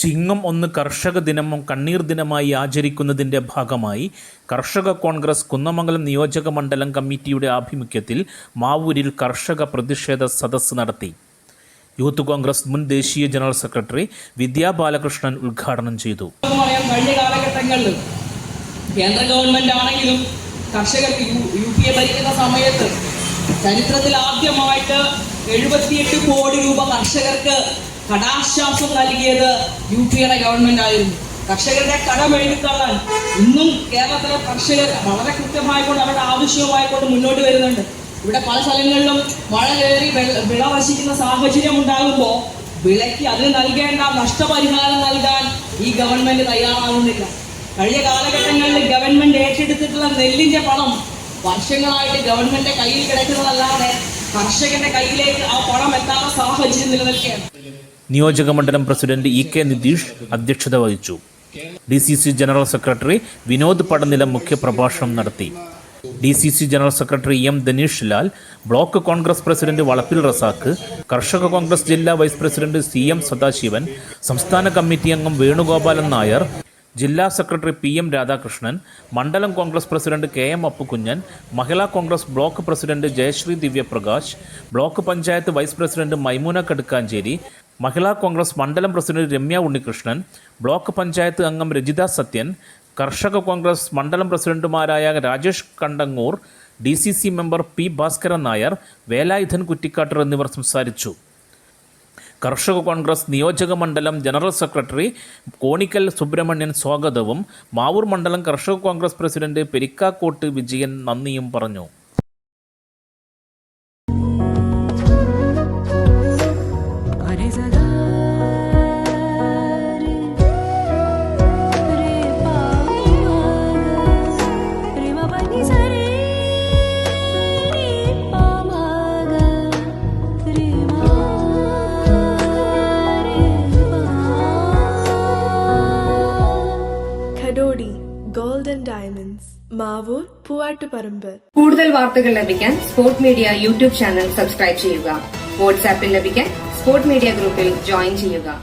ചിങ്ങം 1 കർഷക ദിനവും കണ്ണീർ ദിനമായി ആചരിക്കുന്നതിൻ്റെ ഭാഗമായി കർഷക കോൺഗ്രസ് കുന്നമംഗലം നിയോജക മണ്ഡലം കമ്മിറ്റിയുടെ ആഭിമുഖ്യത്തിൽ മാവൂരിൽ കർഷക പ്രതിഷേധ സദസ്സ് നടത്തി. യൂത്ത് കോൺഗ്രസ് മുൻ ദേശീയ ജനറൽ സെക്രട്ടറി വിദ്യാ ബാലകൃഷ്ണൻ ഉദ്ഘാടനം ചെയ്തു. കഴിഞ്ഞ കാലഘട്ടങ്ങളിൽ കേന്ദ്ര ഗവൺമെന്റ് ആണെങ്കിലും കർഷകർക്ക് UPA ഭരിക്കുന്ന സമയത്ത് ചരിത്രത്തിൽ ആദ്യമായിട്ട് 78 കോടി രൂപ കർഷകർക്ക് കടാശ്വാസം നൽകിയത് UPA ഗവൺമെന്റ് ആയിരുന്നു. കർഷകരുടെ കടം എഴുതിത്തള്ളാൻ ഇന്നും കേരളത്തിലെ കർഷകർ വളരെ കൃത്യമായിക്കൊണ്ട് അവരുടെ ആവശ്യവുമായിക്കൊണ്ട് മുന്നോട്ട് വരുന്നുണ്ട്. ഇവിടെ പല സ്ഥലങ്ങളിലും മഴ കയറി വിള നശിക്കുന്ന സാഹചര്യം ഉണ്ടാകുമ്പോൾ വിളയ്ക്ക് അതിന് നൽകേണ്ട നഷ്ടപരിഹാരം നൽകാൻ ഈ ഗവൺമെന്റ് തയ്യാറാകുന്നില്ല. കഴിഞ്ഞ കാലഘട്ടങ്ങളിൽ ഗവൺമെന്റ് ഏറ്റെടുത്തിട്ടുള്ള നെല്ലിന്റെ പണം വർഷങ്ങളായിട്ട് ഗവൺമെന്റിന്റെ കയ്യിൽ കിടക്കുന്നതല്ലാതെ കർഷകന്റെ കയ്യിലേക്ക് ആ പണം എത്താത്ത സാഹചര്യം നിലനിൽക്കുകയാണ്. നിയോജക മണ്ഡലം പ്രസിഡന്റ് EK നിതീഷ് അധ്യക്ഷത വഹിച്ചു. DCC general secretary Vinod Padanilam മുഖ്യപ്രഭാഷണം നടത്തി. DCC general secretary M Dhaneesh Lal, block Congress president Valappil Razak, കർഷക കോൺഗ്രസ് ജില്ലാ വൈസ് പ്രസിഡന്റ് CM സദാശിവൻ, സംസ്ഥാന കമ്മിറ്റി അംഗം വേണുഗോപാലൻ നായർ, ജില്ലാ സെക്രട്ടറി PM രാധാകൃഷ്ണൻ, മണ്ഡലം കോൺഗ്രസ് പ്രസിഡന്റ് KM അപ്പുകുഞ്ഞൻ, മഹിളാ Congress block president Jayashree Divyaprakash, block panchayat vice president Maimoona Kadukkancheri, മഹിളാ കോൺഗ്രസ് മണ്ഡലം പ്രസിഡന്റ് രമ്യ ഉണ്ണികൃഷ്ണൻ, ബ്ലോക്ക് പഞ്ചായത്ത് അംഗം രജിത സത്യൻ, കർഷക കോൺഗ്രസ് മണ്ഡലം പ്രസിഡന്റുമാരായ Rajesh Kandangoor, DCC member P Bhaskaran Nair, Velayudhan Kuttikkattar എന്നിവർ സംസാരിച്ചു. കർഷക കോൺഗ്രസ് നിയോജക മണ്ഡലം ജനറൽ സെക്രട്ടറി കോണിക്കൽ സുബ്രഹ്മണ്യൻ സ്വാഗതവും മാവൂർ മണ്ഡലം കർഷക കോൺഗ്രസ് പ്രസിഡന്റ് പെരിക്കാക്കോട്ട് വിജയൻ നന്ദിയും പറഞ്ഞു. Golden Diamonds, Mavoor, Poovattuparamba. കൂടുതൽ വാർത്തകൾ ലഭിക്കാൻ sport media YouTube channel subscribe ചെയ്യുക. വാട്സാപ്പിൽ ലഭിക്കാൻ സ്പോർട് മീഡിയ ഗ്രൂപ്പിൽ ജോയിൻ ചെയ്യുക.